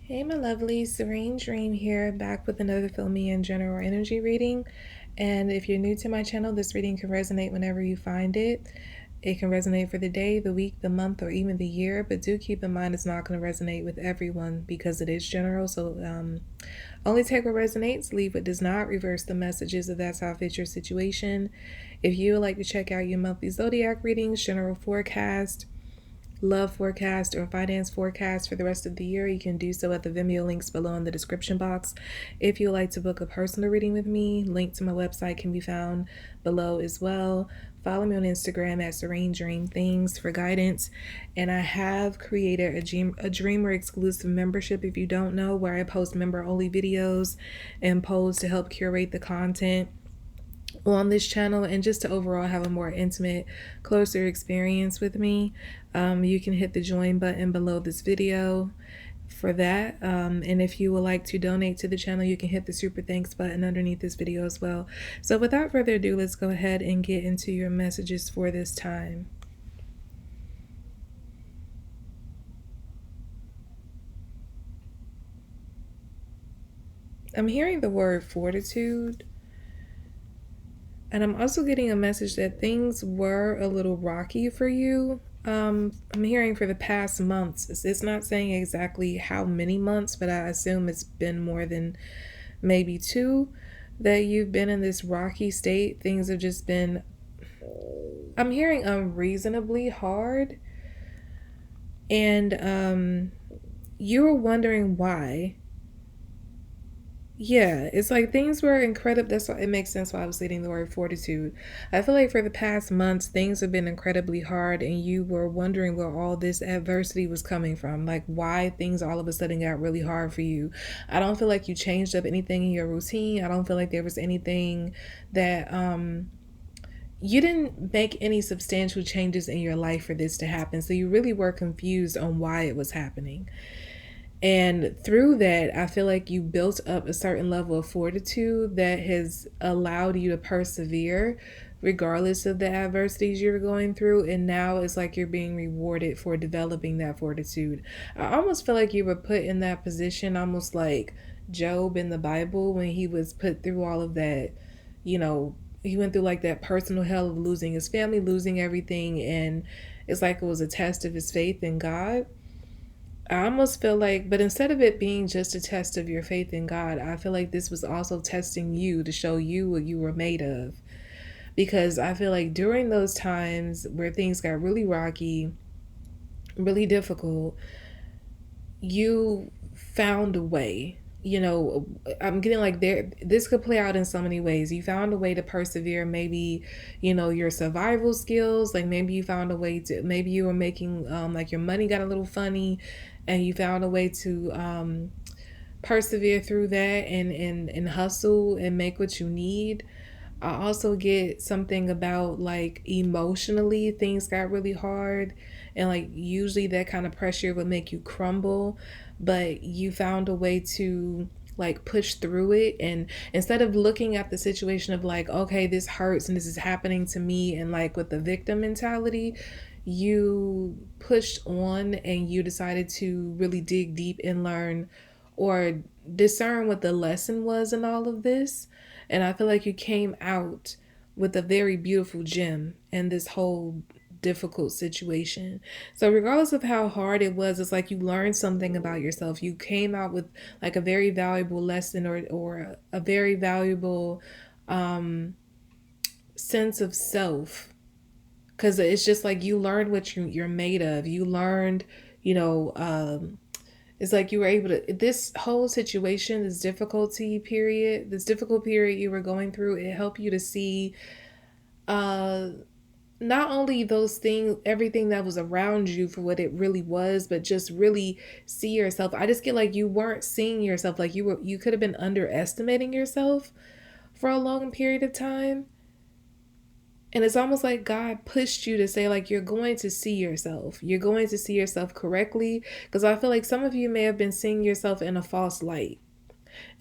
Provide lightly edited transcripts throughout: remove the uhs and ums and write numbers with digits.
Hey, my lovely Serene Dream here, back with another Fill Me In general energy reading. And if you're new to my channel, this reading can resonate whenever you find it. It can resonate for the day, the week, the month, or even the year, but do keep in mind it's not going to resonate with everyone because it is general. So only take what resonates, leave what does not, reverse the messages if that's how it fits your situation. If you would like to check out your monthly Zodiac readings, general forecast, love forecast, or finance forecast for the rest of the year, you can do so at the Vimeo links below in the description box. If you would like to book a personal reading with me, link to my website can be found below as well. Follow me on Instagram at Serene Dream Things for guidance. And I have created a Dreamer exclusive membership, if you don't know, where I post member only videos and polls to help curate the content on this channel and just to overall have a more intimate, closer experience with me. You can hit the join button below this video for that. And if you would like to donate to the channel, you can hit the super thanks button underneath this video as well. So without further ado, let's go ahead and get into your messages for this time. I'm hearing the word fortitude. And I'm also getting a message that things were a little rocky for you. I'm hearing for the past months. It's not saying exactly how many months, but I assume it's been more than maybe 2 that you've been in this rocky state. Things have just been, I'm hearing unreasonably hard. And you're wondering why. Yeah, it's like things were incredible. That's why it makes sense why I was leading the word fortitude. I feel like for the past months, things have been incredibly hard, and you were wondering where all this adversity was coming from. Like, why things all of a sudden got really hard for you. I don't feel like you changed up anything in your routine. I don't feel like there was anything that, you didn't make any substantial changes in your life for this to happen. So you really were confused on why it was happening. And through that, I feel like you built up a certain level of fortitude that has allowed you to persevere regardless of the adversities you're going through. And now it's like you're being rewarded for developing that fortitude. I almost feel like you were put in that position, almost like Job in the Bible when he was put through all of that, he went through like that personal hell of losing his family, losing everything. And it's like it was a test of his faith in God. I almost feel like, but instead of it being just a test of your faith in God, I feel like this was also testing you to show you what you were made of. Because I feel like during those times where things got really rocky, really difficult, you found a way. I'm getting like this could play out in so many ways. You found a way to persevere, maybe, your survival skills, like maybe you found a way to, maybe you were making, like your money got a little funny and you found a way to persevere through that and hustle and make what you need. I also get something about like emotionally things got really hard, and like usually that kind of pressure would make you crumble, but you found a way to like push through it. And instead of looking at the situation of like, okay, this hurts and this is happening to me, and like with the victim mentality, you pushed on and you decided to really dig deep and learn or discern what the lesson was in all of this. And I feel like you came out with a very beautiful gem in this whole difficult situation. So regardless of how hard it was, it's like you learned something about yourself. You came out with like a very valuable lesson, or a very valuable sense of self, because it's just like you learned what you're made of. You learned, it's like you were able to, this whole situation, this difficult period you were going through, it helped you to see uh not only those things, everything that was around you for what it really was, but just really see yourself. I just get like you weren't seeing yourself, like you could have been underestimating yourself for a long period of time. And it's almost like God pushed you to say, like, you're going to see yourself. You're going to see yourself correctly. Because I feel like some of you may have been seeing yourself in a false light.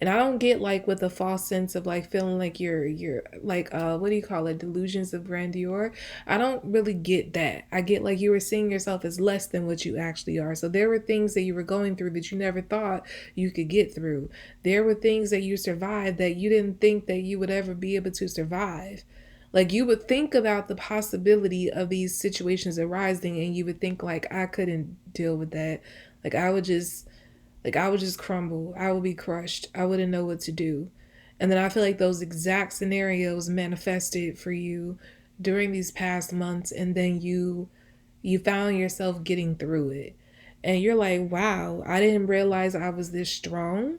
And I don't get like with a false sense of like feeling like you're like what do you call it, delusions of grandeur. I don't really get that. I get like you were seeing yourself as less than what you actually are. So there were things that you were going through that you never thought you could get through. There were things that you survived that you didn't think that you would ever be able to survive. Like you would think about the possibility of these situations arising and you would think like I couldn't deal with that. Like I would just crumble. I would be crushed. I wouldn't know what to do. And then I feel like those exact scenarios manifested for you during these past months, and then you found yourself getting through it. And you're like, "Wow, I didn't realize I was this strong.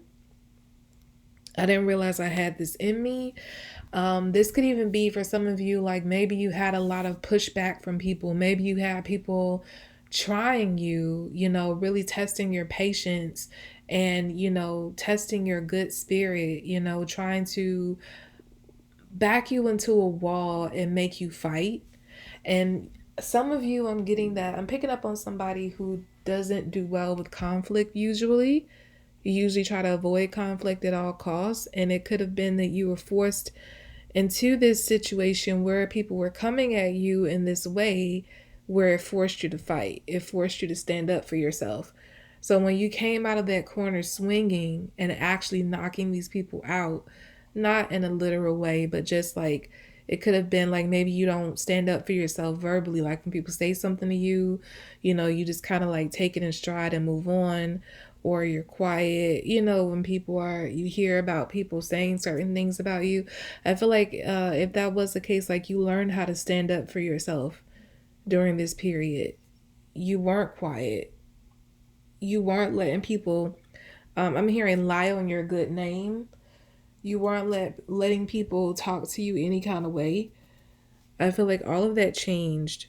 I didn't realize I had this in me." This could even be for some of you, like maybe you had a lot of pushback from people. Maybe you had people trying you, really testing your patience and, testing your good spirit, trying to back you into a wall and make you fight. And some of you, I'm getting that. I'm picking up on somebody who doesn't do well with conflict usually. You usually try to avoid conflict at all costs. And it could have been that you were forced into this situation where people were coming at you in this way where it forced you to fight. It forced you to stand up for yourself. So when you came out of that corner swinging and actually knocking these people out, not in a literal way, but just like it could have been like maybe you don't stand up for yourself verbally. Like when people say something to you, you just kind of like take it in stride and move on, or you're quiet. When you hear about people saying certain things about you. I feel like if that was the case, like you learned how to stand up for yourself during this period. You weren't quiet. You weren't letting people, I'm hearing lie on your good name. You weren't letting people talk to you any kind of way. I feel like all of that changed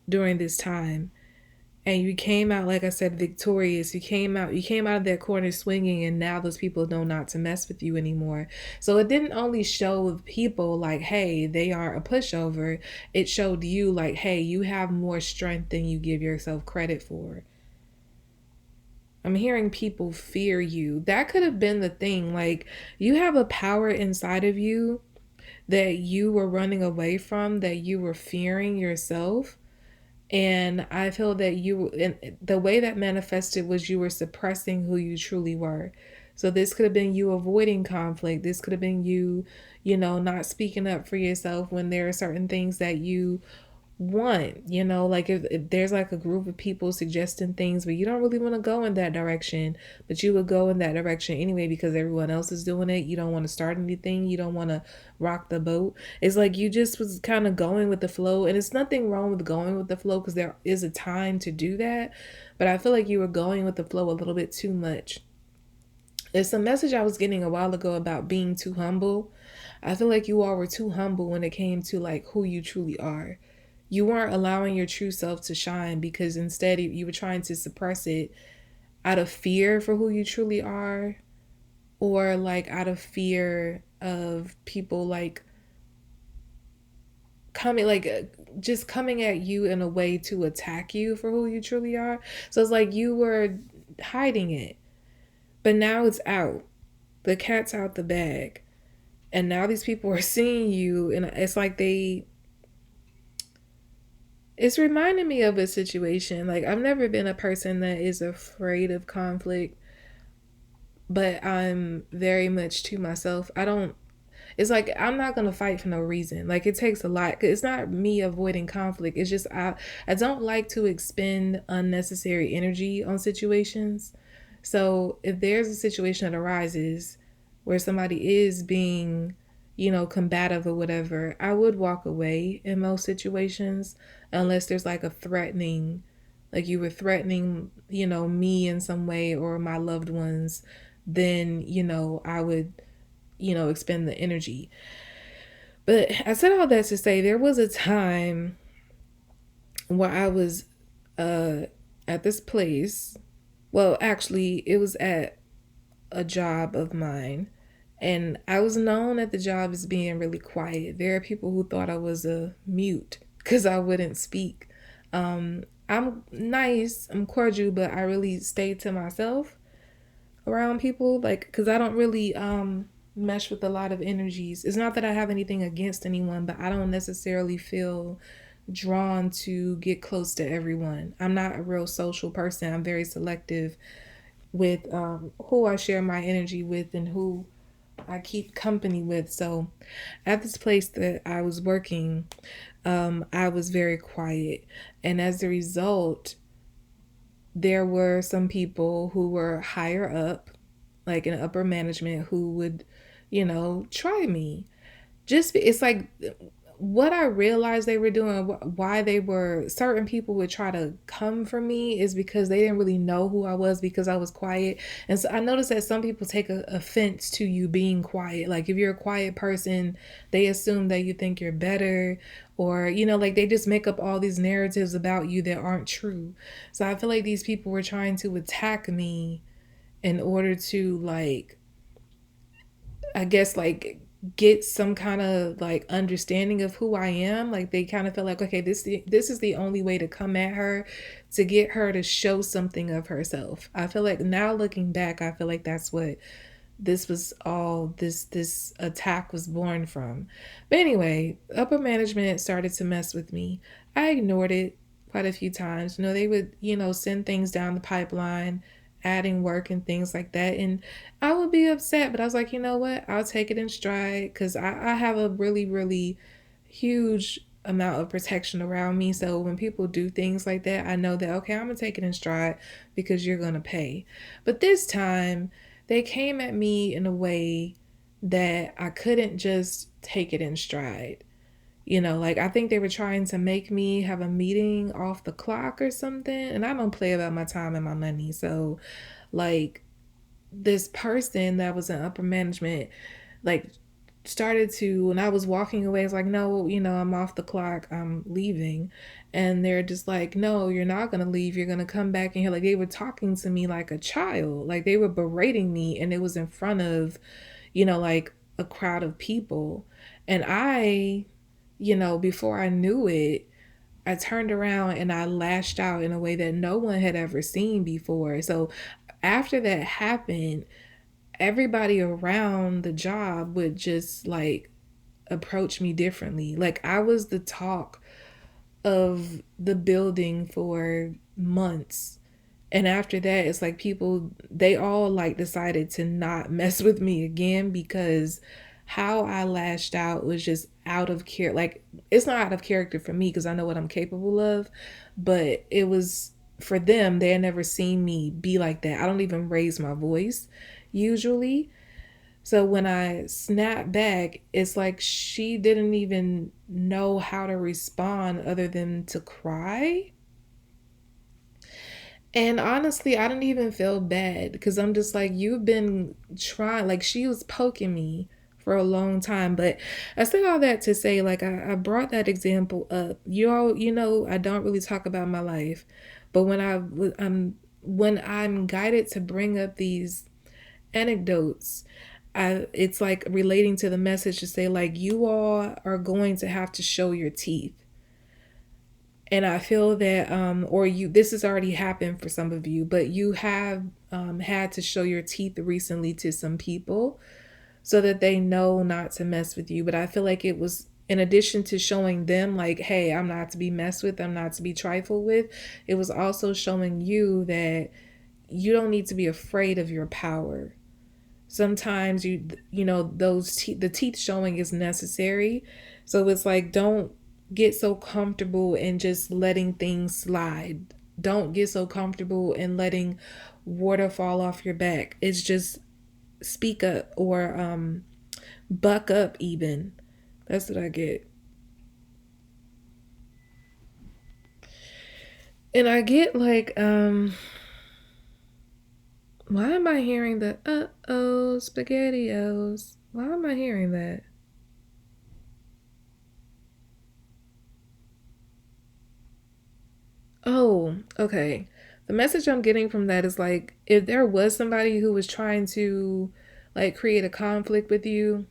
during this time. And you came out, like I said, victorious. You came out of that corner swinging, and now those people know not to mess with you anymore. So it didn't only show people like, hey, they are a pushover. It showed you like, hey, you have more strength than you give yourself credit for. I'm hearing people fear you. That could have been the thing. Like, you have a power inside of you that you were running away from, that you were fearing yourself. And I feel that and the way that manifested was you were suppressing who you truly were. So this could have been you avoiding conflict. This could have been you, not speaking up for yourself when there are certain things that you want, like if there's like a group of people suggesting things, but you don't really want to go in that direction, but you would go in that direction anyway because everyone else is doing it. You don't want to start anything. You don't want to rock the boat. It's like you just was kind of going with the flow, and it's nothing wrong with going with the flow because there is a time to do that. But I feel like you were going with the flow a little bit too much. It's a message I was getting a while ago about being too humble. I feel like you all were too humble when it came to like who you truly are. You weren't allowing your true self to shine because instead you were trying to suppress it out of fear for who you truly are, or like out of fear of people like coming like just coming at you in a way to attack you for who you truly are. So it's like you were hiding it, but now it's out. The cat's out the bag, and now these people are seeing you, and it's like it's reminding me of a situation. Like, I've never been a person that is afraid of conflict, but I'm very much to myself. It's like I'm not going to fight for no reason. Like, it takes a lot. It's not me avoiding conflict. It's just I don't like to expend unnecessary energy on situations. So if there's a situation that arises where somebody is being, combative or whatever, I would walk away in most situations unless there's like a threatening, like you were threatening, me in some way or my loved ones, then, I would, expend the energy. But I said all that to say there was a time where I was at this place. Well, actually, it was at a job of mine. And I was known at the job as being really quiet. There are people who thought I was a mute because I wouldn't speak. I'm nice, I'm cordial, but I really stay to myself. around people, like, because I don't really mesh with a lot of energies. It's not that I have anything against anyone, but I don't necessarily feel drawn to get close to everyone. I'm not a real social person. I'm very selective with who I share my energy with and who I keep company with. So at this place that I was working, I was very quiet. And as a result, there were some people who were higher up, like in upper management, who would, try me. It's like what I realized they were doing, why they were, certain people would try to come for me is because they didn't really know who I was because I was quiet. And so I noticed that some people take offense to you being quiet. Like if you're a quiet person, they assume that you think you're better, or, like they just make up all these narratives about you that aren't true. So I feel like these people were trying to attack me in order to, like, I guess, like, get some kind of like understanding of who I am. Like they kind of feel like, okay, this is the only way to come at her, to get her to show something of herself. I feel like now looking back, I feel like that's what this attack was born from. But anyway, upper management started to mess with me. I ignored it quite a few times. They would, send things down the pipeline, adding work and things like that. And I would be upset, but I was like, you know what? I'll take it in stride because I have a really, really huge amount of protection around me. So when people do things like that, I know that, okay, I'm going to take it in stride because you're going to pay. But this time, they came at me in a way that I couldn't just take it in stride. Like I think they were trying to make me have a meeting off the clock or something. And I don't play about my time and my money. So, like, this person that was in upper management, like, started to, when I was walking away, it's like, no, I'm off the clock, I'm leaving. And they're just like, no, you're not gonna leave, you're gonna come back in here. Like they were talking to me like a child, like they were berating me, and it was in front of, like a crowd of people. And I, before I knew it, I turned around and I lashed out in a way that no one had ever seen before. So after that happened, everybody around the job would just like approach me differently. Like I was the talk of the building for months. And after that, it's like people, they all like decided to not mess with me again because how I lashed out was just out of care. Like it's not out of character for me because I know what I'm capable of, but it was for them. They had never seen me be like that. I don't even raise my voice usually. So when I snap back, it's like she didn't even know how to respond other than to cry. And honestly, I didn't even feel bad because I'm just like, you've been trying, like, she was poking me for a long time. But I said all that to say, like, I brought that example up. You all, I don't really talk about my life, but when I'm guided to bring up these anecdotes, it's like relating to the message to say, like, you all are going to have to show your teeth. And I feel that, or this has already happened for some of you, but you have had to show your teeth recently to some people so that they know not to mess with you. But I feel like it was, in addition to showing them, like, hey, I'm not to be messed with, I'm not to be trifled with, it was also showing you that you don't need to be afraid of your power. Sometimes the teeth showing is necessary. So it's like, don't get so comfortable in just letting things slide. Don't get so comfortable in letting water fall off your back. It's just speak up, or buck up even. That's what I get. And I get like, why am I hearing the spaghettios? Why am I hearing that? Oh, okay. The message I'm getting from that is like, if there was somebody who was trying to like create a conflict with you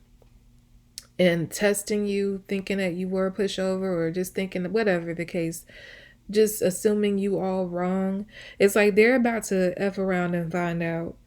and testing you, thinking that you were a pushover, or just thinking whatever the case, just assuming you all wrong, it's like they're about to F around and find out.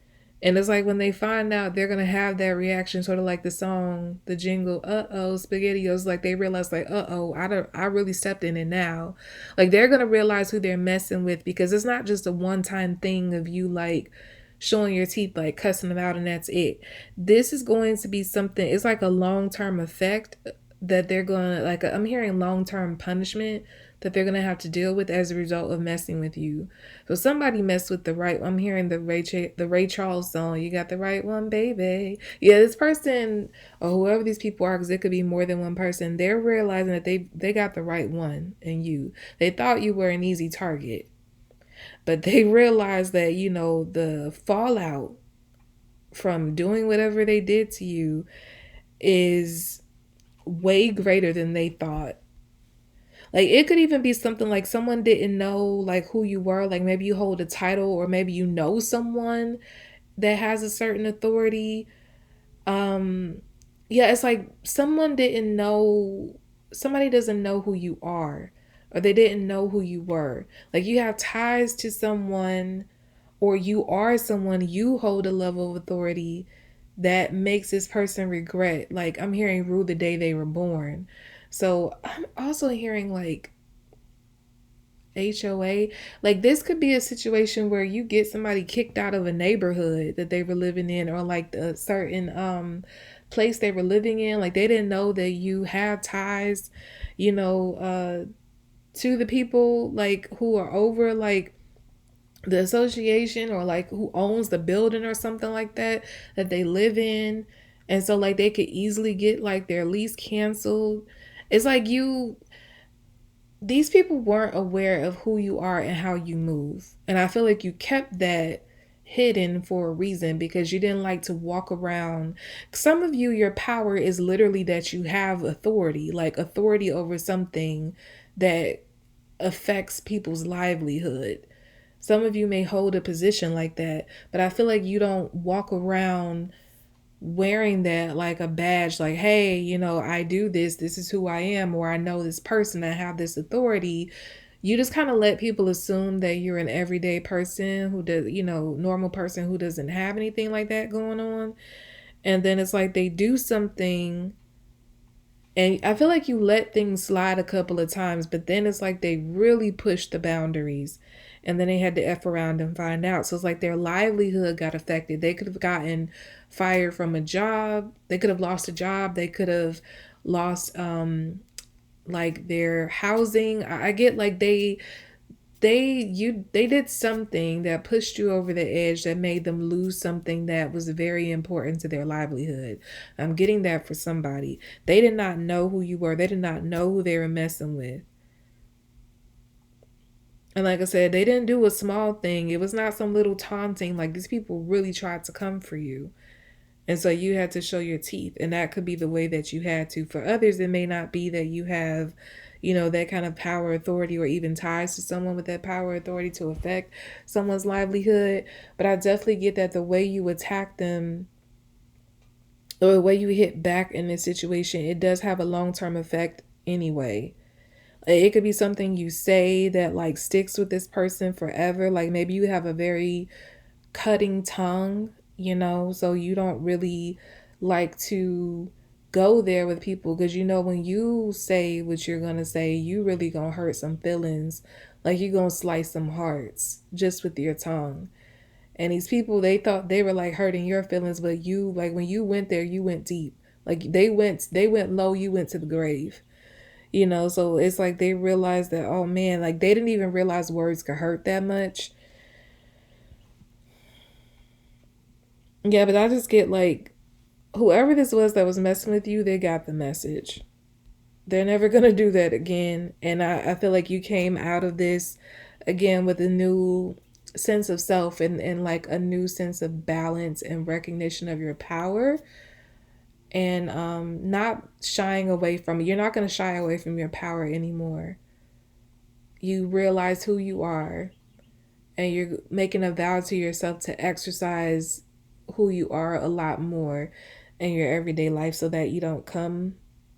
And it's like when they find out, they're gonna have that reaction, sort of like the song, the jingle, "Uh-oh, SpaghettiOs." Like they realize, like, "Uh-oh, I really stepped in it now." Like they're gonna realize who they're messing with, because it's not just a one-time thing of you like showing your teeth, like cussing them out, and that's it. This is going to be something. It's like a long-term effect that they're gonna like. I'm hearing long-term punishment that they're gonna have to deal with as a result of messing with you. So somebody messed with the right. I'm hearing the Ray Charles song. You got the right one, baby. Yeah, this person or whoever these people are, because it could be more than one person. They're realizing that they got the right one in you. They thought you were an easy target, but they realized that the fallout from doing whatever they did to you is way greater than they thought. Like it could even be something like someone didn't know like who you were. Like maybe you hold a title, or maybe you know someone that has a certain authority. Um yeah, it's like somebody doesn't know who you are, or they didn't know who you were. Like you have ties to someone, or you are someone, you hold a level of authority that makes this person regret. Like I'm hearing rue the day they were born. So I'm also hearing like HOA. Like this could be a situation where you get somebody kicked out of a neighborhood that they were living in, or like a certain place they were living in. Like they didn't know that you have ties, you know, to the people like who are over like the association, or like who owns the building or something like that they live in. And so like they could easily get like their lease canceled. It's like these people weren't aware of who you are and how you move. And I feel like you kept that hidden for a reason, because you didn't like to walk around. Some of you, your power is literally that you have authority, like authority over something that affects people's livelihood. Some of you may hold a position like that, but I feel like you don't walk around wearing that like a badge, like, hey, I do this is who I am, or I know this person, I have this authority. You just kind of let people assume that you're an everyday person who does, normal person who doesn't have anything like that going on. And then it's like they do something, and I feel like you let things slide a couple of times, but then it's like they really pushed the boundaries, and then they had to F around and find out. So it's like their livelihood got affected. They could have gotten fired from a job. They could have lost a job. They could have lost like their housing. I get like they did something that pushed you over the edge, that made them lose something that was very important to their livelihood. I'm getting that for somebody. They did not know who you were. They did not know who they were messing with. And like I said, they didn't do a small thing. It was not some little taunting. Like these people really tried to come for you. And so you had to show your teeth. And that could be the way that you had to. For others, it may not be that you have, that kind of power, authority, or even ties to someone with that power, authority to affect someone's livelihood. But I definitely get that the way you attack them, or the way you hit back in this situation, it does have a long-term effect anyway. It could be something you say that like sticks with this person forever. Like maybe you have a very cutting tongue, so you don't really like to go there with people, because when you say what you're gonna say, you really gonna hurt some feelings. Like you gonna slice some hearts just with your tongue. And these people, they thought they were like hurting your feelings, but you, like when you went there, you went deep. Like they went low, you went to the grave. So it's like they realized that, oh man, like they didn't even realize words could hurt that much. Yeah, but I just get like, whoever this was that was messing with you, they got the message. They're never going to do that again. And I feel like you came out of this again with a new sense of self, and like a new sense of balance and recognition of your power, and not shying away from it. You're not going to shy away from your power anymore. You realize who you are, and you're making a vow to yourself to exercise who you are a lot more in your everyday life, so that you don't come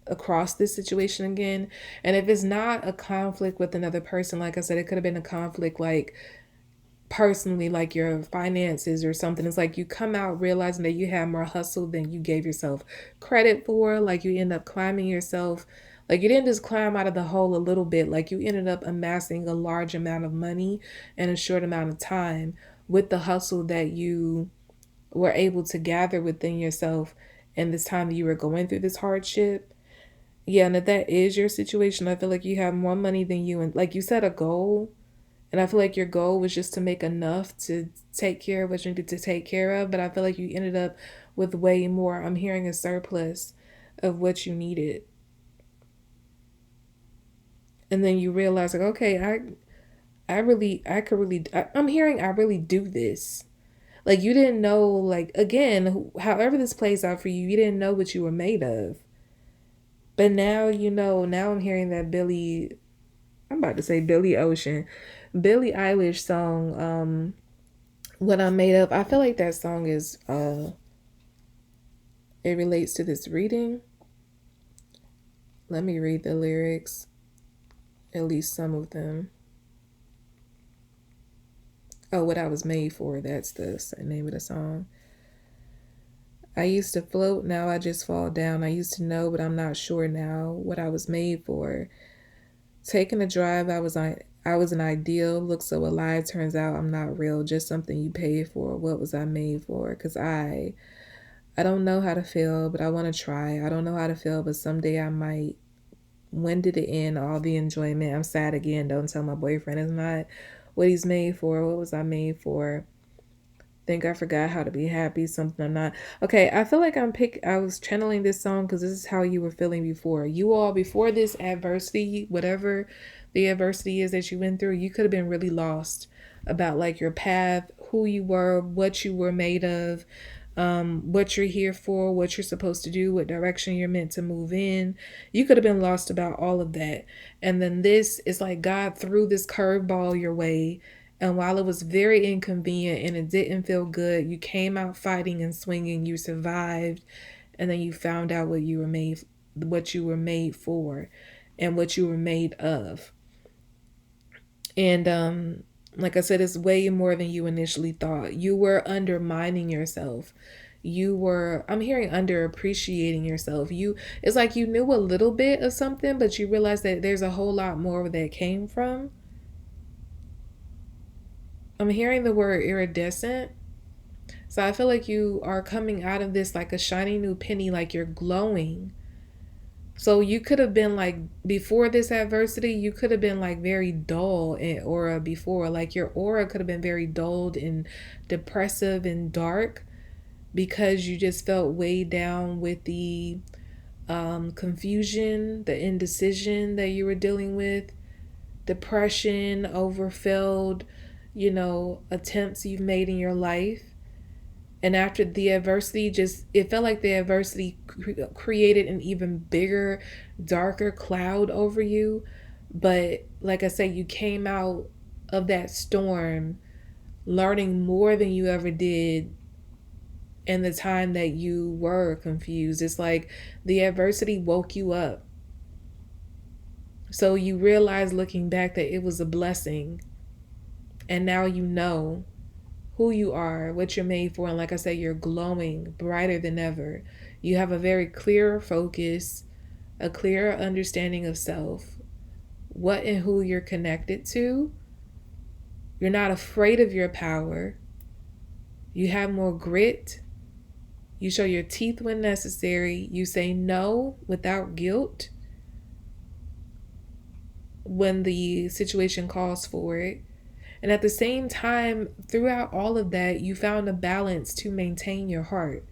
across this situation again. And if it's not a conflict with another person, like I said, it could have been a conflict like personally, like your finances or something. It's like you come out realizing that you have more hustle than you gave yourself credit for. Like you end up climbing yourself. Like you didn't just climb out of the hole a little bit. Like you ended up amassing a large amount of money in a short amount of time with the hustle that you were able to gather within yourself in this time that you were going through this hardship. Yeah, and if that is your situation, I feel like you have more money than you, and like you set a goal, and I feel like your goal was just to make enough to take care of what you needed to take care of. But I feel like you ended up with way more. I'm hearing a surplus of what you needed. And then you realize, like, okay, I could really, I'm hearing I really do this. Like, you didn't know, like, again, however this plays out for you, you didn't know what you were made of. But now you know, now I'm hearing that I'm about to say Billy Ocean, Billie Eilish song, What I'm Made Of. I feel like that song is it relates to this reading. Let me read the lyrics, at least some of them. Oh, What I Was Made For, that's the name of the song. I used to float, now I just fall down. I used to know, but I'm not sure now what I was made for. Taking a drive, I was an ideal. Look so alive, turns out I'm not real. Just something you paid for. What was I made for? Cause I don't know how to feel, but I want to try. I don't know how to feel, but someday I might. When did it end? All the enjoyment. I'm sad again. Don't tell my boyfriend it's not what he's made for. What was I made for? Think I forgot how to be happy. Something I'm not. Okay, I feel like I was channeling this song because this is how you were feeling before. You all before this adversity, whatever the adversity is that you went through, you could have been really lost about like your path, who you were, what you were made of, what you're here for, what you're supposed to do, what direction you're meant to move in. You could have been lost about all of that. And then this is like God threw this curveball your way. And while it was very inconvenient and it didn't feel good, you came out fighting and swinging, you survived, and then you found out what you were made for and what you were made of. And like I said, it's way more than you initially thought. You were undermining yourself. I'm hearing underappreciating yourself. It's like you knew a little bit of something, but you realized that there's a whole lot more where that came from. I'm hearing the word iridescent. So I feel like you are coming out of this like a shiny new penny, like you're glowing. So you could have been like before this adversity, you could have been like very dull in aura before. Like your aura could have been very dulled and depressive and dark because you just felt weighed down with the confusion, the indecision that you were dealing with, depression over failed, attempts you've made in your life. And after the adversity, just it felt like the adversity created an even bigger, darker cloud over you. But like I said, you came out of that storm learning more than you ever did in the time that you were confused. It's like the adversity woke you up. So you realize looking back that it was a blessing. And now you know who you are, what you're made for. And like I said, you're glowing brighter than ever. You have a very clear focus, a clearer understanding of self, what and who you're connected to. You're not afraid of your power. You have more grit. You show your teeth when necessary. You say no without guilt when the situation calls for it. And at the same time, throughout all of that, you found a balance to maintain your heart.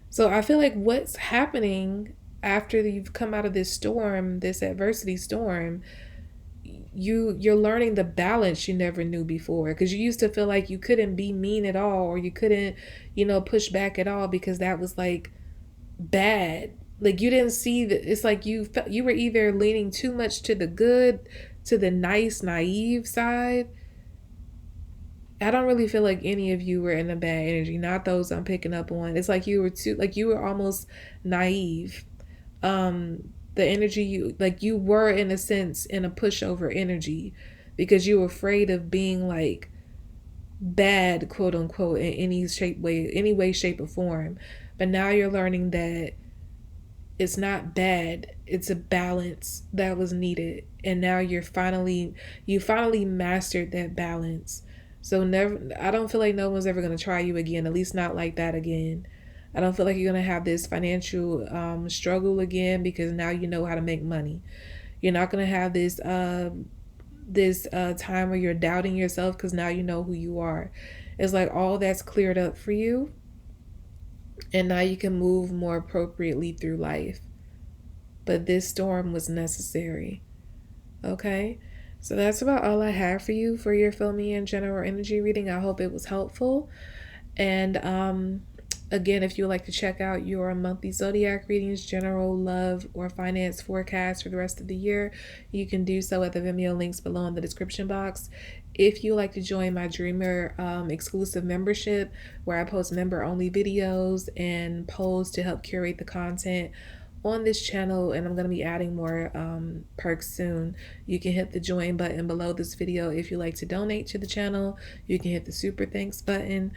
So I feel like what's happening after you've come out of this storm, this adversity storm, you're learning the balance you never knew before, because you used to feel like you couldn't be mean at all, or you couldn't, push back at all because that was like bad. Like you didn't see that. It's like you were either leaning too much to the good, to the nice, naive side. I don't really feel like any of you were in a bad energy, not those I'm picking up on. It's like you were almost naive. The energy you were in a sense in a pushover energy because you were afraid of being like bad, quote unquote, in any way, shape, or form. But now you're learning that it's not bad, it's a balance that was needed, and now you finally mastered that balance. So never, I don't feel like no one's ever going to try you again, at least not like that again. I don't feel like you're going to have this financial struggle again, because now you know how to make money. You're not going to have this time where you're doubting yourself, because now you know who you are. It's like all that's cleared up for you, and now you can move more appropriately through life. But this storm was necessary. Okay? So that's about all I have for you for your Fill Me In general energy reading. I hope it was helpful. And again, if you would like to check out your monthly zodiac readings, general love or finance forecast for the rest of the year, you can do so at the Vimeo links below in the description box. If you would like to join my Dreamer exclusive membership, where I post member only videos and polls to help curate the content on this channel, and I'm going to be adding more perks soon, you can hit the join button below this video. If you like to donate to the channel, you can hit the super thanks button.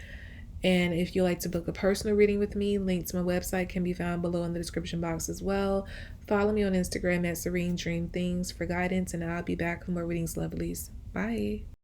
And if you like to book a personal reading with me, link to my website can be found below in the description box as well. Follow me on Instagram at Serene Dream Things for guidance, and I'll be back with more readings, lovelies. Bye.